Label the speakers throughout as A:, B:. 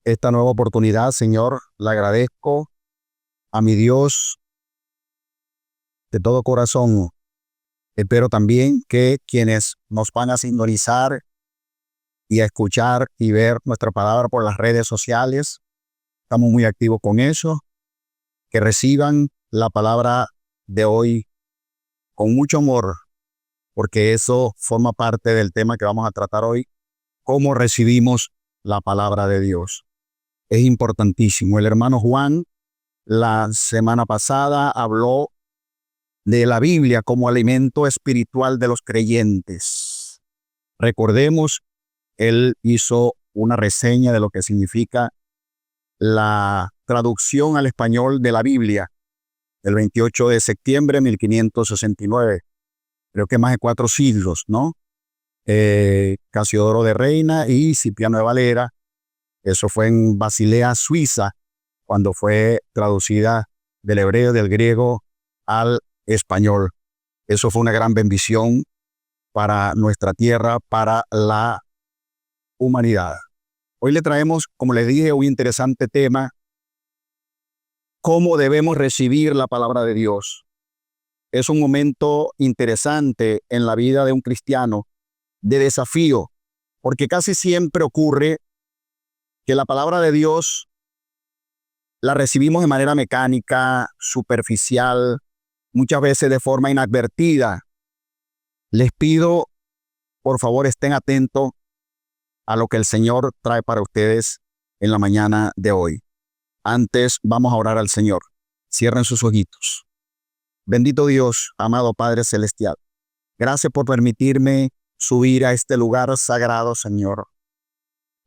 A: Esta nueva oportunidad, Señor, la agradezco a mi Dios de todo corazón. Espero también que quienes nos van a sintonizar y a escuchar y ver nuestra palabra por las redes sociales, estamos muy activos con eso, que reciban la palabra de hoy con mucho amor, porque eso forma parte del tema que vamos a tratar hoy, cómo recibimos la palabra de Dios. Es importantísimo. El hermano Juan la semana pasada habló de la Biblia como alimento espiritual de los creyentes. Recordemos, él hizo una reseña de lo que significa la traducción al español de la Biblia el 28 de septiembre de 1569. Creo que más de 4 siglos, ¿no? Casiodoro de Reina y Cipriano de Valera. Eso fue en Basilea, Suiza, cuando fue traducida del hebreo, del griego al español. Eso fue una gran bendición para nuestra tierra, para la humanidad. Hoy le traemos, como les dije, un interesante tema: cómo debemos recibir la palabra de Dios. Es un momento interesante en la vida de un cristiano, de desafío, porque casi siempre ocurre que la palabra de Dios la recibimos de manera mecánica, superficial, muchas veces de forma inadvertida. Les pido, por favor, estén atentos a lo que el Señor trae para ustedes en la mañana de hoy. Antes, vamos a orar al Señor. Cierren sus ojitos. Bendito Dios, amado Padre Celestial, gracias por permitirme subir a este lugar sagrado, Señor.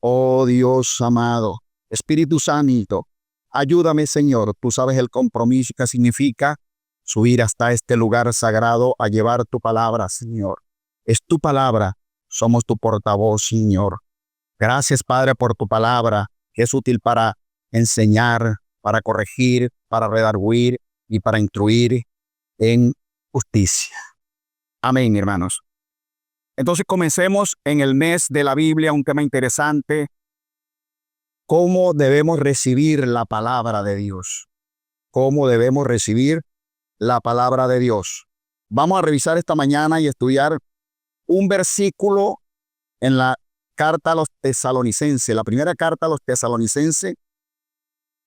A: Oh Dios amado, Espíritu Santo, ayúdame, Señor. Tú sabes el compromiso que significa subir hasta este lugar sagrado a llevar tu palabra, Señor. Es tu palabra, somos tu portavoz, Señor. Gracias, Padre, por tu palabra, que es útil para enseñar, para corregir, para redarguir y para instruir en justicia. Amén, hermanos. Entonces comencemos en el mes de la Biblia, un tema interesante: cómo debemos recibir la palabra de Dios. ¿Cómo debemos recibir la palabra de Dios? Vamos a revisar esta mañana y estudiar un versículo en la carta a los tesalonicenses, la primera carta a los tesalonicenses,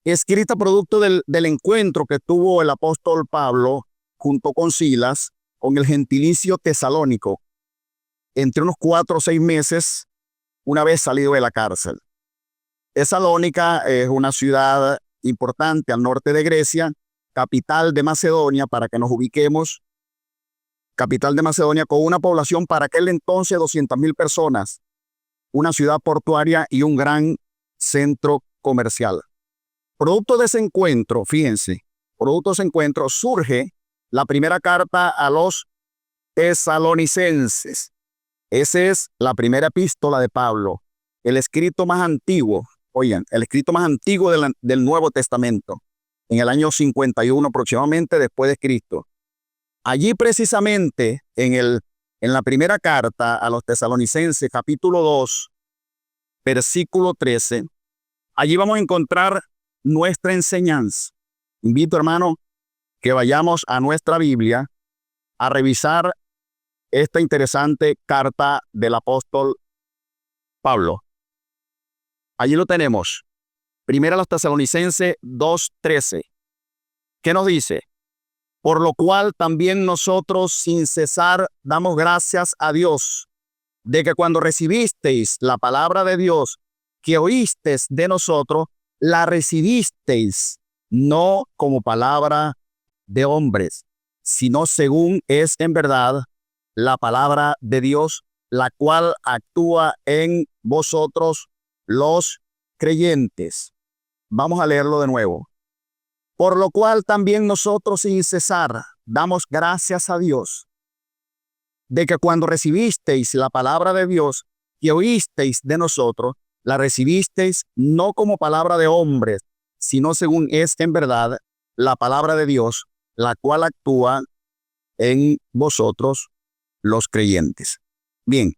A: escrita producto del encuentro que tuvo el apóstol Pablo junto con Silas con el gentilicio tesalónico entre unos 4 o 6 meses una vez salido de la cárcel. Tesalónica es una ciudad importante al norte de Grecia, capital de Macedonia, para que nos ubiquemos, capital de Macedonia con una población para aquel entonces 200,000 personas, una ciudad portuaria y un gran centro comercial. Producto de ese encuentro, fíjense, producto de ese encuentro surge la primera carta a los tesalonicenses. Esa es la primera epístola de Pablo, el escrito más antiguo, el escrito más antiguo del Nuevo Testamento, en el año 51 aproximadamente después de Cristo. Allí precisamente en la primera carta a los tesalonicenses, capítulo 2, versículo 13, allí vamos a encontrar nuestra enseñanza. Invito, hermano, que vayamos a nuestra Biblia a revisar esta interesante carta del apóstol Pablo. Allí lo tenemos. Primera a los tesalonicenses 2:13. ¿Qué nos dice? Por lo cual también nosotros sin cesar damos gracias a Dios, de que cuando recibisteis la palabra de Dios que oísteis de nosotros, la recibisteis no como palabra de hombres, sino según es en verdad la palabra de Dios, la cual actúa en vosotros los creyentes. Vamos a leerlo de nuevo. Por lo cual también nosotros sin cesar damos gracias a Dios, de que cuando recibisteis la palabra de Dios que oísteis de nosotros, la recibisteis no como palabra de hombres, sino según es en verdad la palabra de Dios, la cual actúa en vosotros los creyentes. Bien,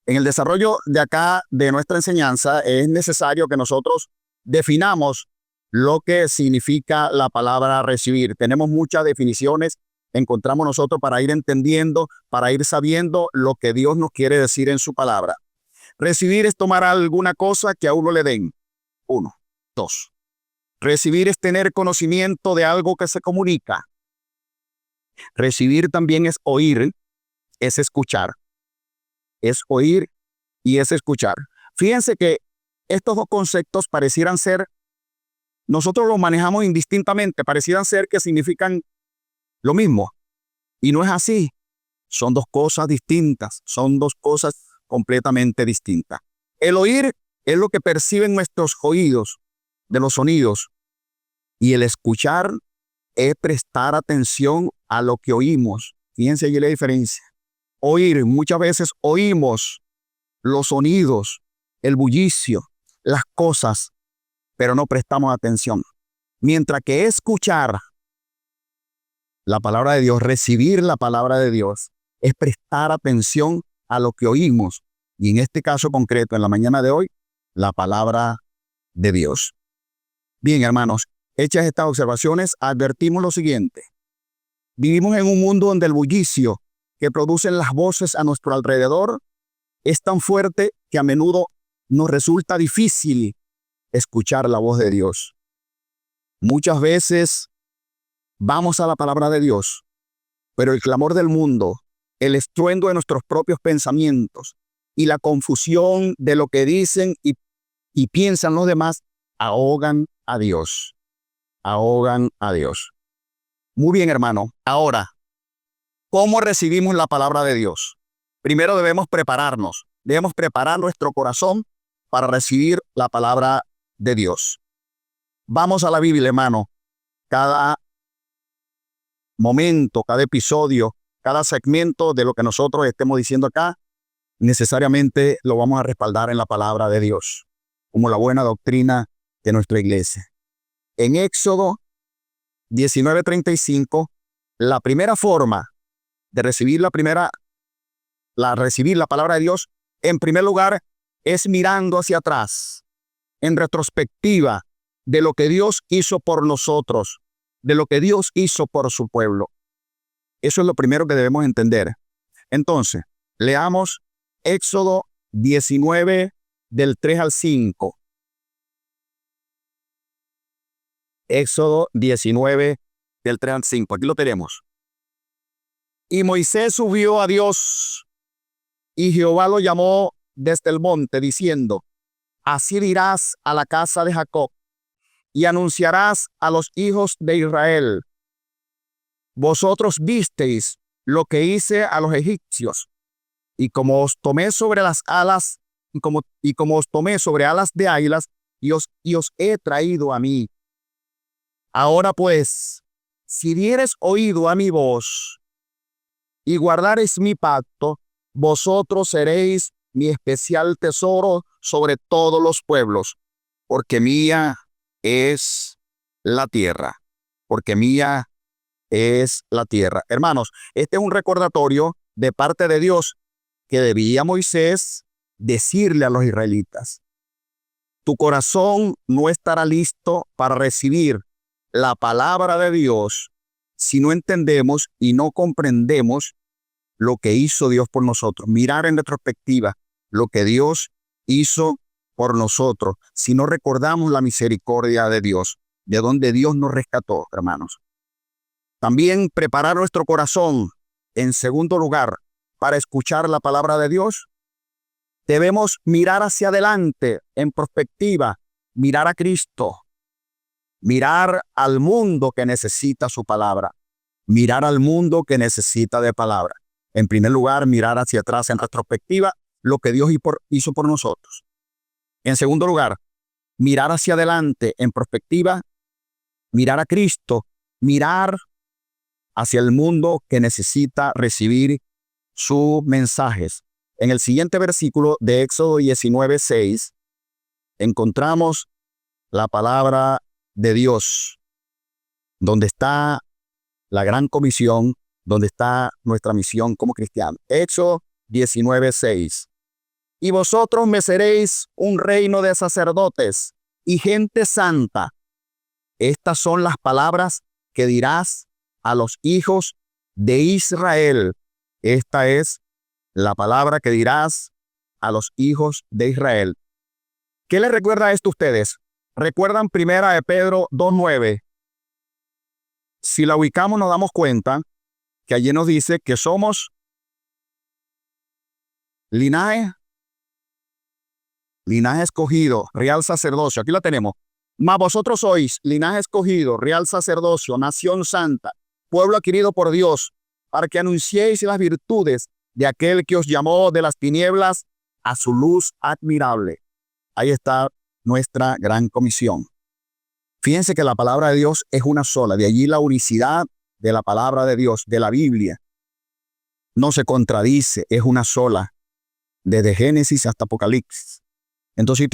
A: en el desarrollo de acá de nuestra enseñanza es necesario que nosotros definamos lo que significa la palabra recibir. Tenemos muchas definiciones, encontramos nosotros para ir entendiendo, para ir sabiendo lo que Dios nos quiere decir en su palabra. Recibir es tomar alguna cosa que a uno le den. 1. 2. Recibir es tener conocimiento de algo que se comunica. Recibir también es oír, es escuchar. Es oír y es escuchar. Fíjense que estos dos conceptos parecieran ser, nosotros los manejamos indistintamente, parecieran ser que significan lo mismo. Y no es así. Son dos cosas distintas, son dos cosas completamente distintas. El oír es lo que perciben nuestros oídos de los sonidos. Y el escuchar es prestar atención a lo que oímos. Fíjense allí la diferencia. Oír, muchas veces oímos los sonidos, el bullicio, las cosas, pero no prestamos atención. Mientras que escuchar la palabra de Dios, recibir la palabra de Dios, es prestar atención a lo que oímos. Y en este caso concreto, en la mañana de hoy, la palabra de Dios. Bien, hermanos, hechas estas observaciones, advertimos lo siguiente. Vivimos en un mundo donde el bullicio que producen las voces a nuestro alrededor es tan fuerte que a menudo nos resulta difícil escuchar la voz de Dios. Muchas veces vamos a la palabra de Dios, pero el clamor del mundo, el estruendo de nuestros propios pensamientos y la confusión de lo que dicen y piensan los demás ahogan a Dios. Ahogan a Dios. Muy bien, hermano. Ahora, ¿cómo recibimos la palabra de Dios? Primero debemos prepararnos. Debemos preparar nuestro corazón para recibir la palabra de Dios. Vamos a la Biblia, hermano. Cada momento, cada episodio, cada segmento de lo que nosotros estemos diciendo acá, necesariamente lo vamos a respaldar en la palabra de Dios, como la buena doctrina de nuestra iglesia. En Éxodo 19:35, la primera forma de recibir recibir la palabra de Dios, en primer lugar, es mirando hacia atrás, en retrospectiva de lo que Dios hizo por nosotros, de lo que Dios hizo por su pueblo. Eso es lo primero que debemos entender. Entonces, leamos Éxodo 19, del 3 al 5. Éxodo 19, del 3 al 5. Aquí lo tenemos. Y Moisés subió a Dios, y Jehová lo llamó desde el monte, diciendo: Así dirás a la casa de Jacob, y anunciarás a los hijos de Israel: Vosotros visteis lo que hice a los egipcios, y como os tomé sobre las alas, y como os tomé sobre alas de águilas, y os he traído a mí. Ahora pues, si diereis oído a mi voz, y guardareis mi pacto, vosotros seréis mi especial tesoro sobre todos los pueblos, porque mía es la tierra, porque mía es la tierra. Hermanos, este es un recordatorio de parte de Dios que debía Moisés decirle a los israelitas: tu corazón no estará listo para recibir la palabra de Dios si no entendemos y no comprendemos lo que hizo Dios por nosotros. Mirar en retrospectiva lo que Dios hizo por nosotros, si no recordamos la misericordia de Dios, de donde Dios nos rescató, hermanos. También preparar nuestro corazón, en segundo lugar, para escuchar la palabra de Dios. Debemos mirar hacia adelante, en perspectiva, mirar a Cristo, mirar al mundo que necesita su palabra, mirar al mundo que necesita de palabra. En primer lugar, mirar hacia atrás en retrospectiva lo que Dios hizo por nosotros. En segundo lugar, mirar hacia adelante en perspectiva, mirar a Cristo, mirar hacia el mundo que necesita recibir sus mensajes. En el siguiente versículo de Éxodo 19:6 encontramos la palabra de Dios, donde está la gran comisión, donde está nuestra misión como cristianos. Éxodo 19:6. Y vosotros me seréis un reino de sacerdotes y gente santa. Estas son las palabras que dirás a los hijos de Israel. Esta es la palabra que dirás a los hijos de Israel. ¿Qué les recuerda esto a ustedes? ¿Recuerdan primera de Pedro 2:9? Si la ubicamos nos damos cuenta que allí nos dice que somos linaje escogido, real sacerdocio. Aquí la tenemos. Mas vosotros sois linaje escogido, real sacerdocio, nación santa, pueblo adquirido por Dios, para que anunciéis las virtudes de aquel que os llamó de las tinieblas a su luz admirable. Ahí está nuestra gran comisión. Fíjense que la palabra de Dios es una sola, de allí la unicidad de la palabra de Dios, de la Biblia. No se contradice, es una sola, desde Génesis hasta Apocalipsis. Entonces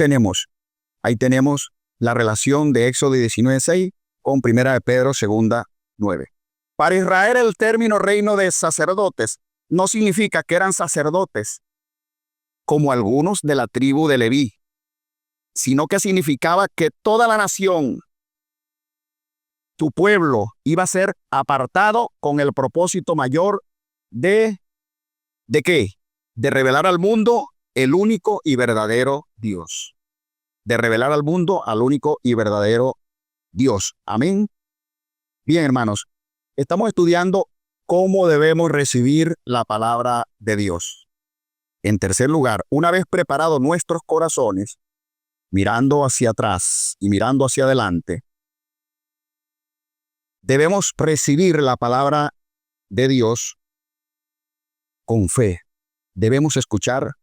A: ahí tenemos la relación de Éxodo 19:6 con primera de Pedro 2:9. Para Israel el término reino de sacerdotes no significa que eran sacerdotes como algunos de la tribu de Leví, sino que significaba que toda la nación, tu pueblo, iba a ser apartado con el propósito mayor ¿de qué? De revelar al mundo el único y verdadero Dios. De revelar al mundo al único y verdadero Dios. Amén. Bien, hermanos, estamos estudiando cómo debemos recibir la palabra de Dios. En tercer lugar, una vez preparados nuestros corazones, mirando hacia atrás y mirando hacia adelante, debemos recibir la palabra de Dios con fe. Debemos escuchar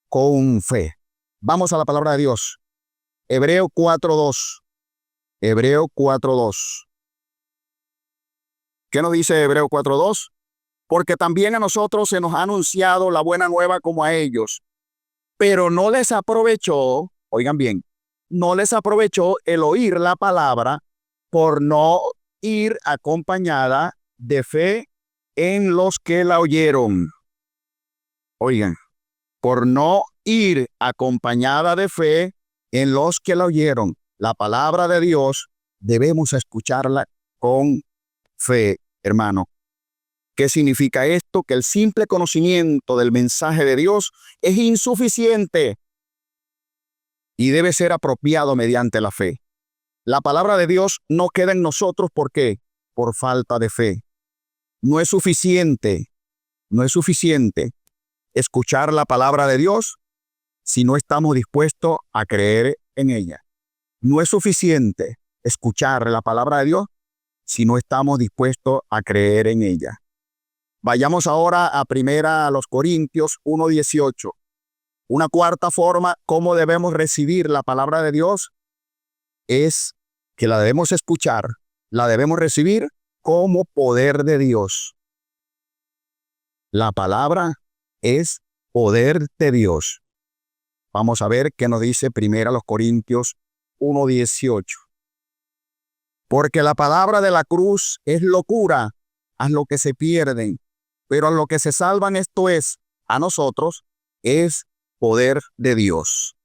A: con fe. Vamos a la palabra de Dios. Hebreo 4:2. Hebreo 4:2. ¿Qué nos dice Hebreo 4:2? Porque también a nosotros se nos ha anunciado la buena nueva como a ellos, pero no les aprovechó, oigan bien, no les aprovechó el oír la palabra por no ir acompañada de fe en los que la oyeron. Oigan, por no ir acompañada de fe en los que la oyeron. La palabra de Dios debemos escucharla con fe, hermano. ¿Qué significa esto? Que el simple conocimiento del mensaje de Dios es insuficiente y debe ser apropiado mediante la fe. La palabra de Dios no queda en nosotros, ¿por qué? Por falta de fe. No es suficiente escuchar la palabra de Dios si no estamos dispuestos a creer en ella. No es suficiente escuchar la palabra de Dios si no estamos dispuestos a creer en ella. Vayamos ahora a los Corintios 1:18. Una cuarta forma cómo debemos recibir la palabra de Dios es que la debemos escuchar, la debemos recibir como poder de Dios. La palabra es poder de Dios. Vamos a ver qué nos dice los Corintios 1:18. Porque la palabra de la cruz es locura a los que se pierden, pero a los que se salvan, esto es, a nosotros, es poder de Dios.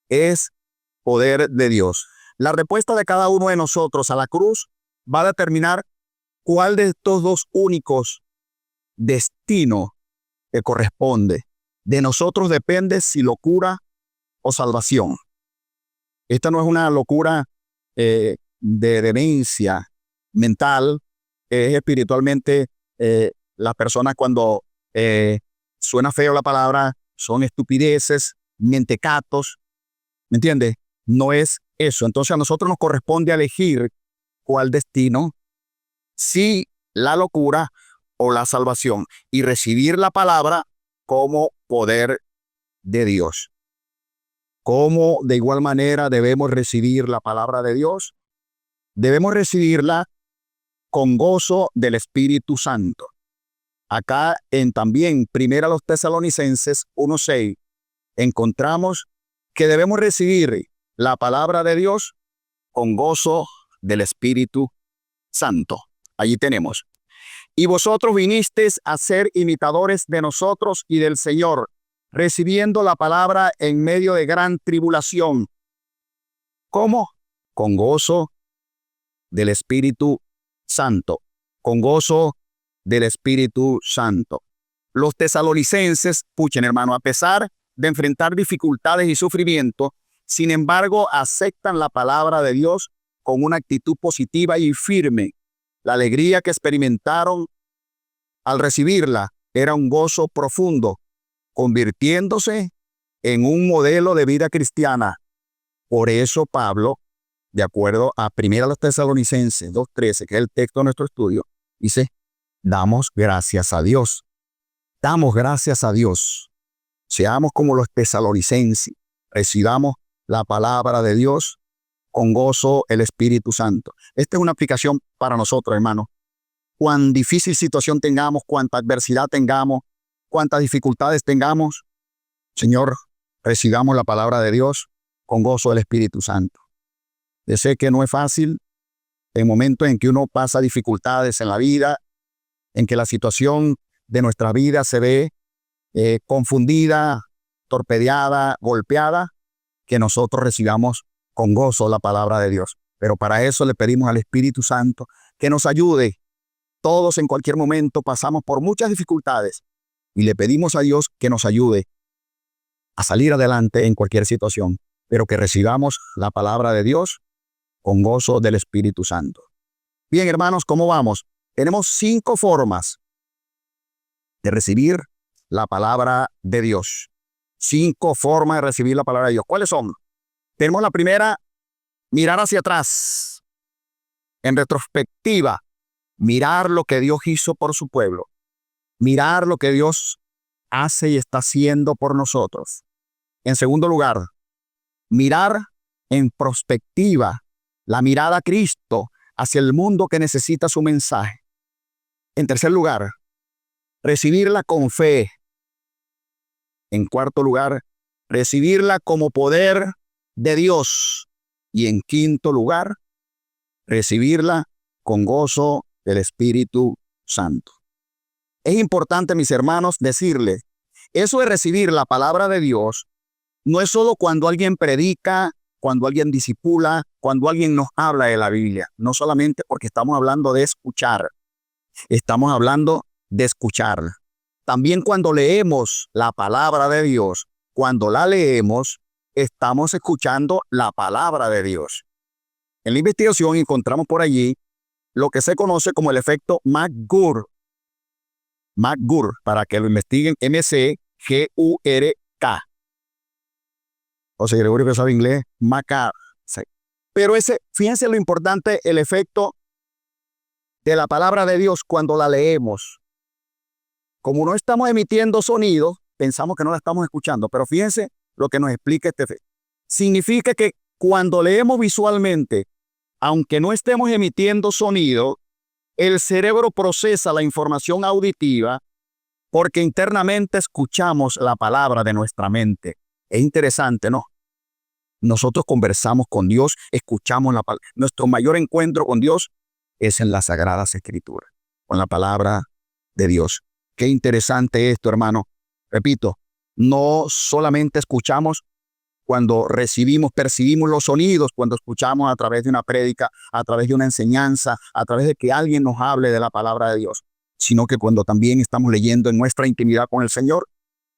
A: Es poder de Dios. La respuesta de cada uno de nosotros a la cruz va a determinar cuál de estos dos únicos destinos que corresponde. De nosotros depende si locura o salvación. Esta no es una locura de demencia mental, es espiritualmente. Las personas cuando suena feo la palabra son estupideces, mentecatos, ¿me entiende? No es eso. Entonces a nosotros nos corresponde elegir cuál destino, si la locura o la salvación, y recibir la palabra como poder de Dios. ¿Cómo de igual manera debemos recibir la palabra de Dios? Debemos recibirla con gozo del Espíritu Santo. Acá en también Primera a los Tesalonicenses 1:6 encontramos que debemos recibir la palabra de Dios con gozo del Espíritu Santo. Allí tenemos. Y vosotros vinisteis a ser imitadores de nosotros y del Señor, recibiendo la palabra en medio de gran tribulación. ¿Cómo? Con gozo del Espíritu Santo. Con gozo del Espíritu Santo. Los tesalonicenses, escuchen hermano, a pesar de enfrentar dificultades y sufrimiento, sin embargo, aceptan la palabra de Dios con una actitud positiva y firme. La alegría que experimentaron al recibirla era un gozo profundo, convirtiéndose en un modelo de vida cristiana. Por eso Pablo, de acuerdo a 1 Tesalonicenses 2:13, que es el texto de nuestro estudio, dice, damos gracias a Dios. Damos gracias a Dios. Seamos como los tesalonicenses. Recibamos la palabra de Dios con gozo el Espíritu Santo. Esta es una aplicación para nosotros, hermanos. Cuán difícil situación tengamos, cuánta adversidad tengamos, cuántas dificultades tengamos, Señor, recibamos la palabra de Dios con gozo del Espíritu Santo. Yo sé que no es fácil en momentos en que uno pasa dificultades en la vida, en que la situación de nuestra vida se ve confundida, torpedeada, golpeada, que nosotros recibamos con gozo la palabra de Dios. Pero para eso le pedimos al Espíritu Santo que nos ayude. Todos en cualquier momento pasamos por muchas dificultades y le pedimos a Dios que nos ayude a salir adelante en cualquier situación, pero que recibamos la palabra de Dios con gozo del Espíritu Santo. Bien, hermanos, ¿cómo vamos? Tenemos 5 formas de recibir la palabra de Dios. 5 formas de recibir la palabra de Dios. ¿Cuáles son? Tenemos la primera, mirar hacia atrás, en retrospectiva, mirar lo que Dios hizo por su pueblo, mirar lo que Dios hace y está haciendo por nosotros. En segundo lugar, mirar en prospectiva, la mirada a Cristo hacia el mundo que necesita su mensaje. En tercer lugar, recibirla con fe. En cuarto lugar, recibirla como poder de Dios. Y en quinto lugar, recibirla con gozo del Espíritu Santo. Es importante, mis hermanos, decirles, eso de recibir la palabra de Dios no es solo cuando alguien predica, cuando alguien discipula, cuando alguien nos habla de la Biblia. No solamente porque estamos hablando de escuchar, estamos hablando de escuchar. También cuando leemos la palabra de Dios, cuando la leemos, estamos escuchando la palabra de Dios. En la investigación encontramos por allí lo que se conoce como el efecto McGurk. McGurk, para que lo investiguen, McGurk. O sea, Gregorio que sabe inglés, McGurk. Pero fíjense lo importante, el efecto de la palabra de Dios cuando la leemos. Como no estamos emitiendo sonido, pensamos que no la estamos escuchando, pero fíjense lo que nos explica este efecto. Significa que cuando leemos visualmente, aunque no estemos emitiendo sonido, el cerebro procesa la información auditiva porque internamente escuchamos la palabra de nuestra mente. Es interesante, ¿no? Nosotros conversamos con Dios, escuchamos la palabra. Nuestro mayor encuentro con Dios es en las Sagradas Escrituras, con la palabra de Dios. Qué interesante esto, hermano. Repito, no solamente escuchamos cuando percibimos los sonidos, cuando escuchamos a través de una prédica, a través de una enseñanza, a través de que alguien nos hable de la palabra de Dios, sino que cuando también estamos leyendo en nuestra intimidad con el Señor,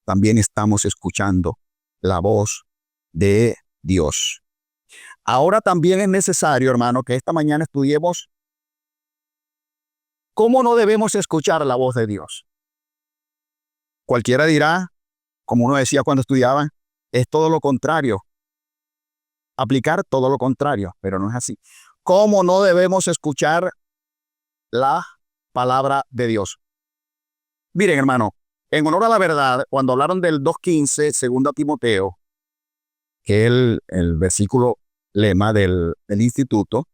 A: también estamos escuchando la voz de Dios. Ahora también es necesario, hermano, que esta mañana estudiemos cómo no debemos escuchar la voz de Dios. Cualquiera dirá, como uno decía cuando estudiaba, es todo lo contrario. Aplicar todo lo contrario, pero no es así. ¿Cómo no debemos escuchar la palabra de Dios? Miren, hermano, en honor a la verdad, cuando hablaron del 2:15, 2 Timoteo, que es el versículo lema del instituto,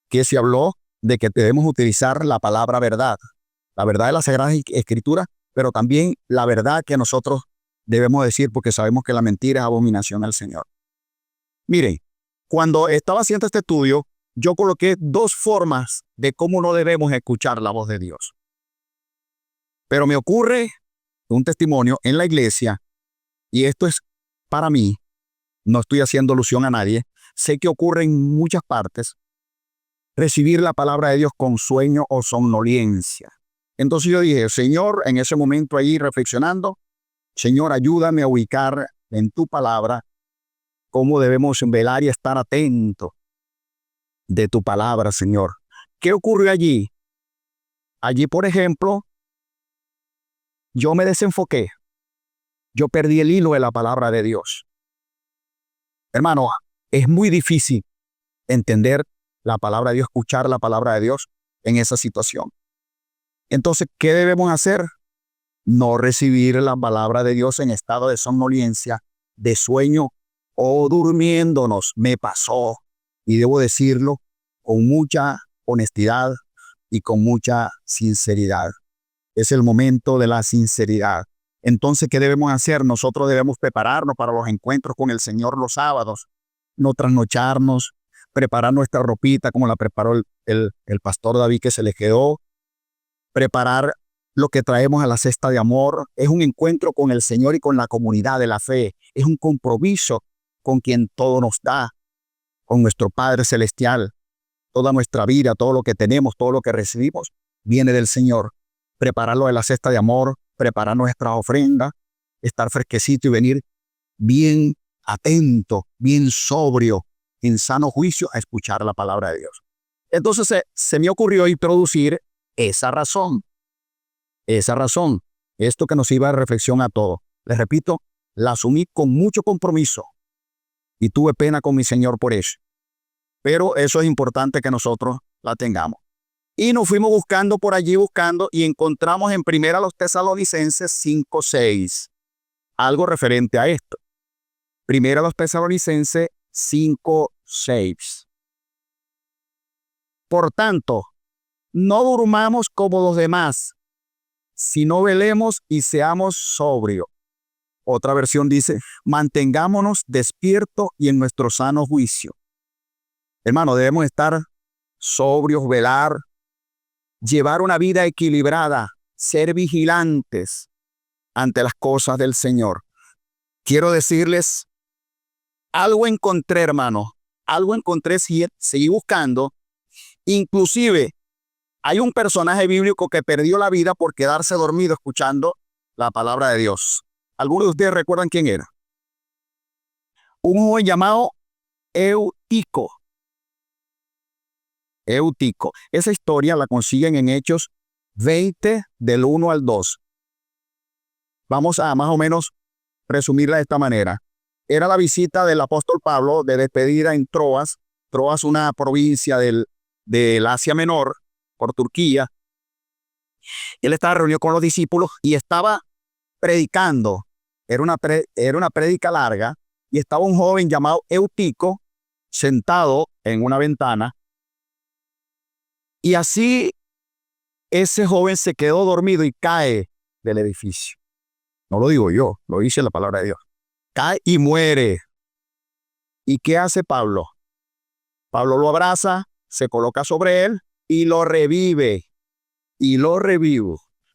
A: que se habló de que debemos utilizar la palabra verdad. la verdad de la Sagrada Escritura, pero también la verdad que nosotros debemos decir, porque sabemos que la mentira es abominación al Señor. Miren, cuando estaba haciendo este estudio, yo coloqué dos formas de cómo no debemos escuchar la voz de Dios. Pero me ocurre un testimonio en la iglesia, y esto es para mí, no estoy haciendo alusión a nadie, sé que ocurre en muchas partes, recibir la palabra de Dios con sueño o somnolencia. Entonces yo dije, Señor, en ese momento ahí reflexionando, Señor, ayúdame a ubicar en tu palabra cómo debemos velar y estar atentos de tu palabra, Señor. ¿Qué ocurrió allí? Allí, por ejemplo, yo me desenfoqué. Yo perdí el hilo de la palabra de Dios. Hermano, es muy difícil entender la palabra de Dios, escuchar la palabra de Dios en esa situación. Entonces, ¿qué debemos hacer? No recibir la palabra de Dios en estado de somnolencia, de sueño o durmiéndonos. Me pasó, y debo decirlo con mucha honestidad y con mucha sinceridad. Es el momento de la sinceridad. Entonces, ¿qué debemos hacer? Nosotros debemos prepararnos para los encuentros con el Señor los sábados, no trasnocharnos, preparar nuestra ropita como la preparó el pastor David que se le quedó, preparar lo que traemos a la cesta de amor. Es un encuentro con el Señor y con la comunidad de la fe. Es un compromiso con quien todo nos da, con nuestro Padre Celestial. Toda nuestra vida, todo lo que tenemos, todo lo que recibimos, viene del Señor. Prepararlo de la cesta de amor, preparar nuestras ofrendas, estar fresquecito y venir bien atento, bien sobrio, en sano juicio a escuchar la palabra de Dios. Entonces se me ocurrió introducir esa razón, esto que nos iba a reflexión a todos. Les repito, la asumí con mucho compromiso y tuve pena con mi Señor por eso. Pero eso es importante que nosotros la tengamos. Y nos fuimos buscando por allí, y encontramos en Primera los Tesalonicenses 5:6, algo referente a esto. Primera los Tesalonicenses 5:6. Por tanto, no durmamos como los demás, sino velemos y seamos sobrios. Otra versión dice, mantengámonos despiertos y en nuestro sano juicio. Hermano, debemos estar sobrios, velar, llevar una vida equilibrada, ser vigilantes ante las cosas del Señor. Quiero decirles, algo encontré, hermano, algo encontré, seguí buscando. Inclusive, hay un personaje bíblico que perdió la vida por quedarse dormido escuchando la palabra de Dios. ¿Algunos de ustedes recuerdan quién era? Un joven llamado Eutico. Esa historia la consiguen en Hechos 20, del 1 al 2. Vamos a más o menos resumirla de esta manera. Era la visita del apóstol Pablo de despedida en Troas. Troas, una provincia del Asia Menor, por Turquía. Él estaba reunido con los discípulos y estaba predicando. Era una prédica larga, y estaba un joven llamado Eutico sentado en una ventana. Y así ese joven se quedó dormido y cae del edificio. No lo digo yo, lo dice la palabra de Dios. Cae y muere. ¿Y qué hace Pablo? Pablo lo abraza, se coloca sobre él y lo revive.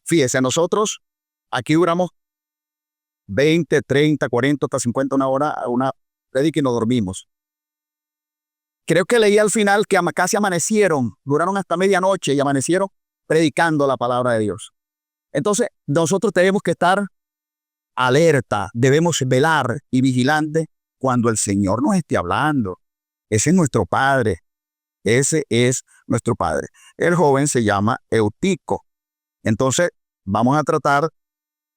A: Fíjese, nosotros aquí duramos 20, 30, 40, hasta 50, una hora, una prédica y nos dormimos. Creo que leí al final que casi amanecieron, duraron hasta medianoche y amanecieron predicando la palabra de Dios. Entonces, nosotros tenemos que estar alerta, debemos velar y vigilantes cuando el Señor nos esté hablando. Ese es nuestro Padre. Ese es nuestro Padre. El joven se llama Eutico. Entonces, vamos a tratar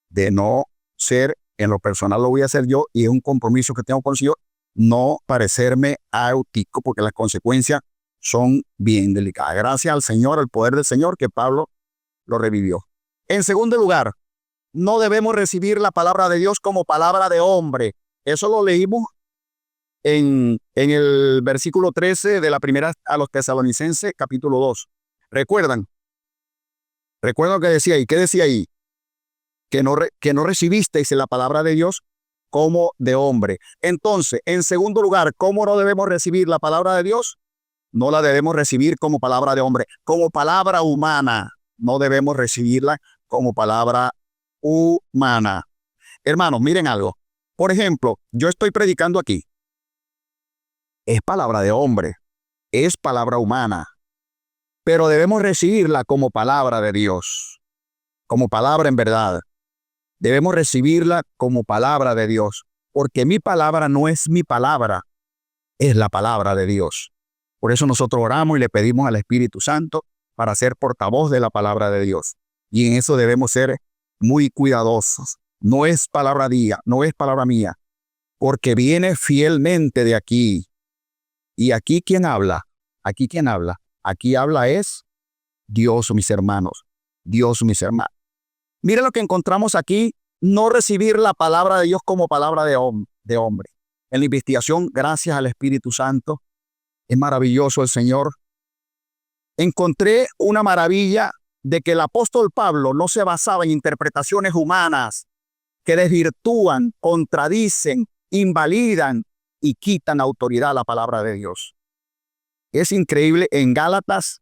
A: de no ser, en lo personal lo voy a hacer yo, y es un compromiso que tengo con el Señor, no parecerme a Eutico, porque las consecuencias son bien delicadas. Gracias al Señor, al poder del Señor, que Pablo lo revivió. En segundo lugar, no debemos recibir la palabra de Dios como palabra de hombre. Eso lo leímos en el versículo 13 de la primera a los Tesalonicenses, capítulo 2. ¿Recuerdan? Recuerdo que decía ahí, ¿qué decía ahí? Que no recibisteis la palabra de Dios como de hombre. Entonces, en segundo lugar, ¿cómo no debemos recibir la palabra de Dios? No la debemos recibir como palabra de hombre, como palabra humana. No debemos recibirla como palabra humana. Hermanos, miren algo. Por ejemplo, yo estoy predicando aquí. Es palabra de hombre, es palabra humana, pero debemos recibirla como palabra de Dios, como palabra en verdad. Debemos recibirla como palabra de Dios, porque mi palabra no es mi palabra, es la palabra de Dios. Por eso nosotros oramos y le pedimos al Espíritu Santo para ser portavoz de la palabra de Dios. Y en eso debemos ser muy cuidadosos. No es palabra mía, no es palabra mía, porque viene fielmente de aquí. Y aquí ¿quién habla? Aquí ¿quién habla? Aquí habla es Dios, mis hermanos. Dios, mis hermanos. Mire lo que encontramos aquí, no recibir la palabra de Dios como palabra de hombre. En la investigación, gracias al Espíritu Santo, es maravilloso el Señor. Encontré una maravilla de que el apóstol Pablo no se basaba en interpretaciones humanas que desvirtúan, contradicen, invalidan y quitan autoridad a la palabra de Dios. Es increíble en Gálatas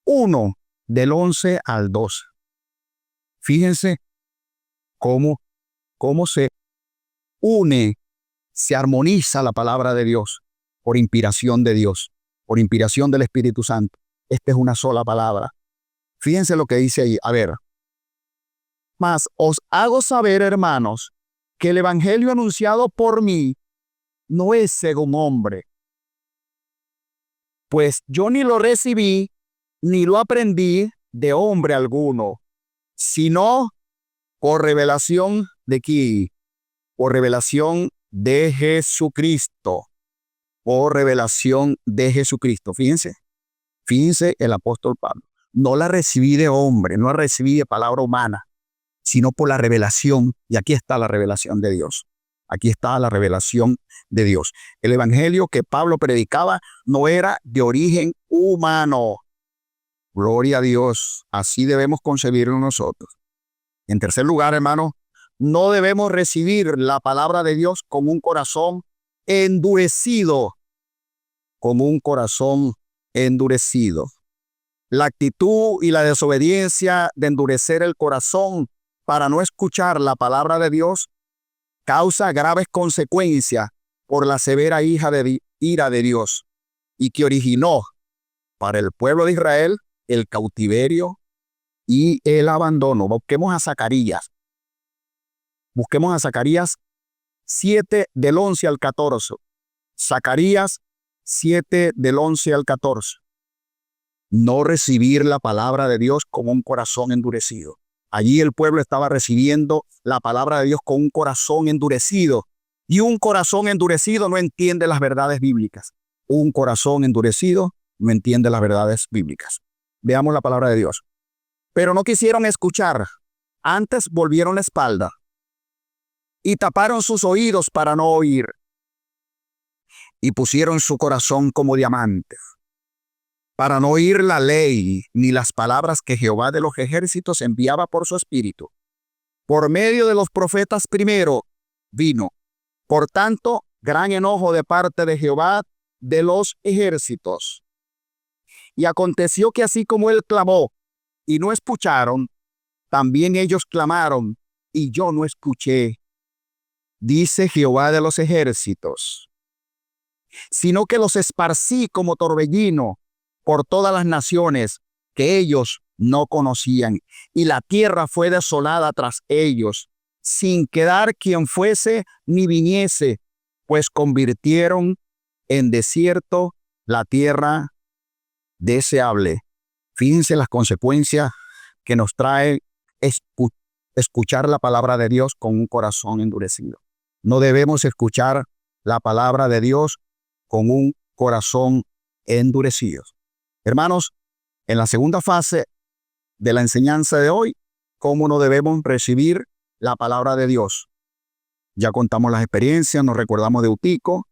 A: 1, del 11 al 12. Fíjense cómo se une, se armoniza la palabra de Dios por inspiración de Dios, por inspiración del Espíritu Santo. Esta es una sola palabra. Fíjense lo que dice ahí. A ver. Mas os hago saber, hermanos, que el evangelio anunciado por mí no es según hombre. Pues yo ni lo recibí, ni lo aprendí de hombre alguno, sino por revelación de quién, por revelación de Jesucristo, por revelación de Jesucristo. Fíjense el apóstol Pablo. No la recibí de hombre, no la recibí de palabra humana, sino por la revelación. Y aquí está la revelación de Dios. Aquí está la revelación de Dios. El evangelio que Pablo predicaba no era de origen humano. Gloria a Dios. Así debemos concebirlo nosotros. En tercer lugar, hermano, no debemos recibir la palabra de Dios con un corazón endurecido. Como un corazón endurecido. La actitud y la desobediencia de endurecer el corazón para no escuchar la palabra de Dios causa graves consecuencias por la severa ira de Dios y que originó para el pueblo de Israel el cautiverio y el abandono. Busquemos a Zacarías 7 del 11 al 14. Zacarías 7 del 11 al 14. No recibir la palabra de Dios con un corazón endurecido. Allí el pueblo estaba recibiendo la palabra de Dios con un corazón endurecido. Y un corazón endurecido no entiende las verdades bíblicas. Un corazón endurecido no entiende las verdades bíblicas. Veamos la palabra de Dios. Pero no quisieron escuchar. Antes volvieron la espalda y taparon sus oídos para no oír. Y pusieron su corazón como diamante, para no oír la ley ni las palabras que Jehová de los ejércitos enviaba por su espíritu. Por medio de los profetas primero vino. Por tanto, gran enojo de parte de Jehová de los ejércitos. Y aconteció que así como él clamó y no escucharon, también ellos clamaron y yo no escuché, dice Jehová de los ejércitos. Sino que los esparcí como torbellino por todas las naciones que ellos no conocían, y la tierra fue desolada tras ellos, sin quedar quien fuese ni viniese, pues convirtieron en desierto la tierra deseable. Fíjense las consecuencias que nos trae escuchar la palabra de Dios con un corazón endurecido. No debemos escuchar la palabra de Dios con un corazón endurecido. Hermanos, en la segunda fase de la enseñanza de hoy, ¿cómo no debemos recibir la palabra de Dios? Ya contamos las experiencias, nos recordamos de Eutico,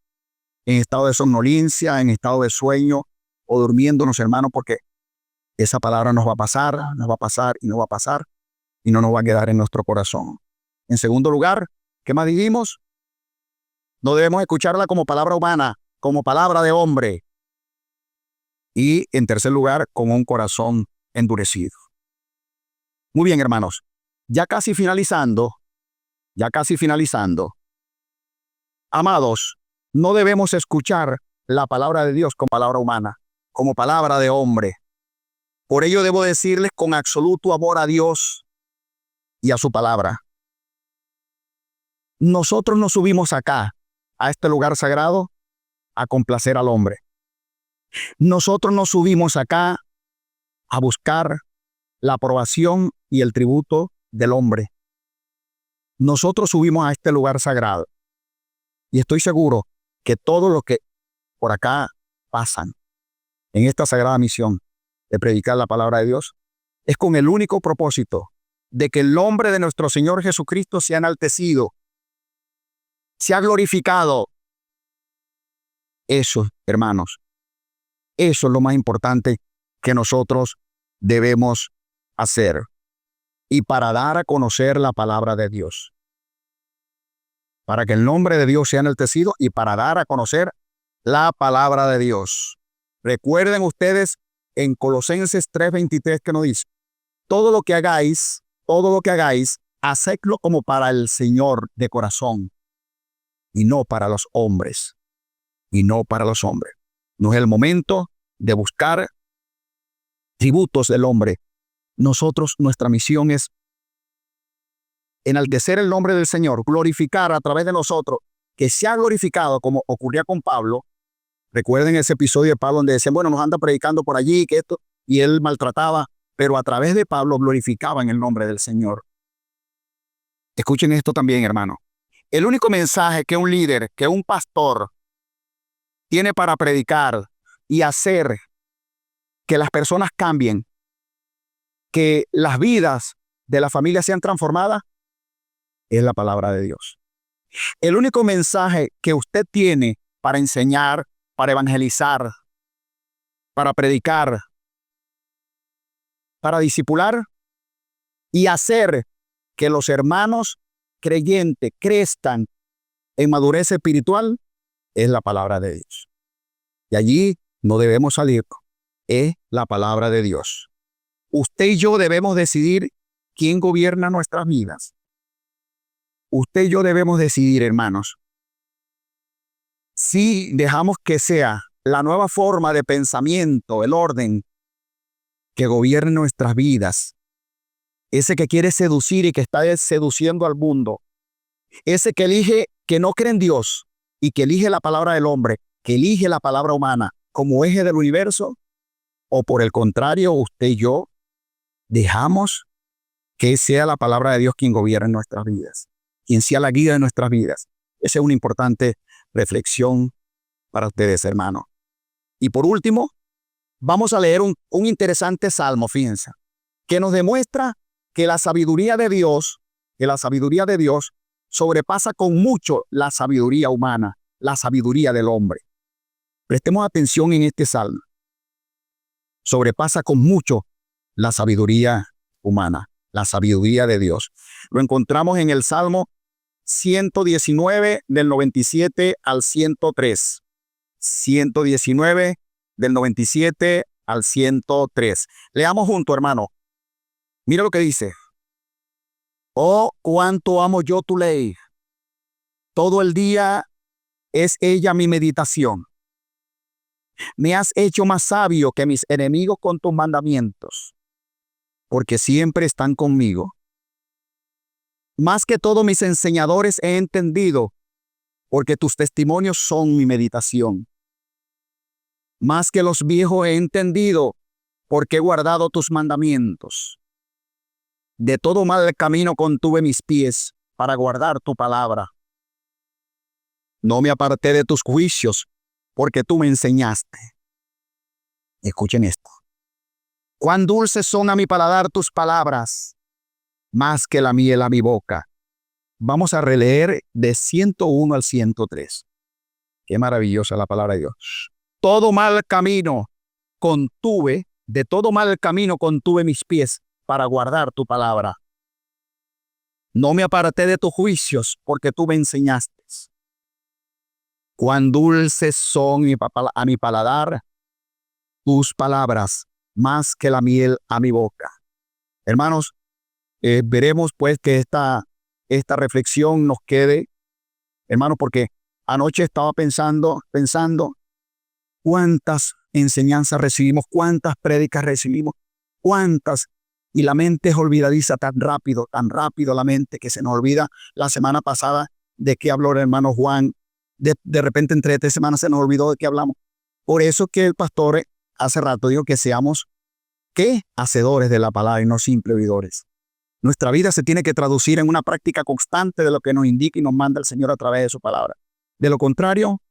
A: en estado de somnolencia, en estado de sueño o durmiéndonos, hermanos, porque esa palabra nos va a pasar, nos va a pasar y nos va a pasar y no nos va a quedar en nuestro corazón. En segundo lugar, ¿qué más dijimos? No debemos escucharla como palabra humana, como palabra de hombre. Y en tercer lugar, con un corazón endurecido. Muy bien, hermanos. Ya casi finalizando. Amados, no debemos escuchar la palabra de Dios como palabra humana, como palabra de hombre. Por ello debo decirles con absoluto amor a Dios y a su palabra. Nosotros nos subimos acá, a este lugar sagrado, a complacer al hombre. Nosotros nos subimos acá a buscar la aprobación y el tributo del hombre. Nosotros subimos a este lugar sagrado. Y estoy seguro que todo lo que por acá pasan en esta sagrada misión de predicar la palabra de Dios es con el único propósito de que el nombre de nuestro Señor Jesucristo sea enaltecido, sea glorificado. Eso, hermanos, eso es lo más importante que nosotros debemos hacer. Y para dar a conocer la palabra de Dios. Para que el nombre de Dios sea enaltecido y para dar a conocer la palabra de Dios. Recuerden ustedes en Colosenses 3:23 que nos dice, todo lo que hagáis, hacedlo como para el Señor de corazón y no para los hombres. No es el momento de buscar tributos del hombre. Nuestra misión es enaltecer el nombre del Señor, glorificar a través de nosotros, que sea glorificado como ocurría con Pablo. Recuerden ese episodio de Pablo donde decían, bueno, nos anda predicando por allí, que esto, y él maltrataba, pero a través de Pablo glorificaban el nombre del Señor. Escuchen esto también, hermano. El único mensaje que un líder, que un pastor tiene para predicar y hacer que las personas cambien, que las vidas de la familia sean transformadas, es la palabra de Dios. El único mensaje que usted tiene para enseñar, para evangelizar, para predicar, para discipular y hacer que los hermanos creyentes crezcan en madurez espiritual es la palabra de Dios. Y allí no debemos salir. Es la palabra de Dios. Usted y yo debemos decidir quién gobierna nuestras vidas. Usted y yo debemos decidir, hermanos, si dejamos que sea la nueva forma de pensamiento, el orden que gobierne nuestras vidas, ese que quiere seducir y que está seduciendo al mundo, ese que elige, que no cree en Dios y que elige la palabra del hombre, que elige la palabra humana como eje del universo, o por el contrario, usted y yo dejamos que sea la palabra de Dios quien gobierne nuestras vidas, quien sea la guía de nuestras vidas. Esa es una importante reflexión para ustedes, hermanos. Y por último, vamos a leer un interesante salmo, fíjense, que nos demuestra que la sabiduría de Dios, sobrepasa con mucho la sabiduría humana, la sabiduría del hombre. Prestemos atención en este salmo. Sobrepasa con mucho la sabiduría humana, la sabiduría de Dios. Lo encontramos en el Salmo 119 del 97 al 103. 119 del 97 al 103. Leamos junto, hermano. Mira lo que dice. Oh, cuánto amo yo tu ley. Todo el día es ella mi meditación. Me has hecho más sabio que mis enemigos con tus mandamientos, porque siempre están conmigo. Más que todos mis enseñadores he entendido, porque tus testimonios son mi meditación. Más que los viejos he entendido, porque he guardado tus mandamientos. De todo mal camino contuve mis pies para guardar tu palabra. No me aparté de tus juicios, porque tú me enseñaste. Escuchen esto. Cuán dulces son a mi paladar tus palabras, más que la miel a mi boca. Vamos a releer de 101 al 103. Qué maravillosa la palabra de Dios. Todo mal camino contuve De todo mal camino contuve mis pies para guardar tu palabra. No me aparté de tus juicios, porque tú me enseñaste. Cuán dulces son a mi paladar tus palabras, más que la miel a mi boca. Hermanos, veremos pues que esta reflexión nos quede, hermanos, porque anoche estaba pensando cuántas enseñanzas recibimos, cuántas prédicas recibimos, cuántas, y la mente es olvidadiza tan rápido la mente, que se nos olvida la semana pasada de qué habló el hermano Juan. De repente entre 3 semanas se nos olvidó de qué hablamos. Por eso que el pastor hace rato dijo que seamos, ¿qué? Hacedores de la palabra y no simples oidores. Nuestra vida se tiene que traducir en una práctica constante de lo que nos indica y nos manda el Señor a través de su palabra. De lo contrario,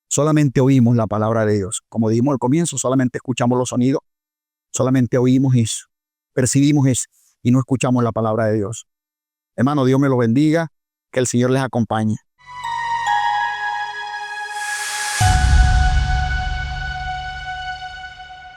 A: solamente oímos la palabra de Dios. Como dijimos al comienzo, solamente escuchamos los sonidos, solamente oímos eso, percibimos eso y no escuchamos la palabra de Dios. Hermano, Dios me lo bendiga, que el Señor les acompañe.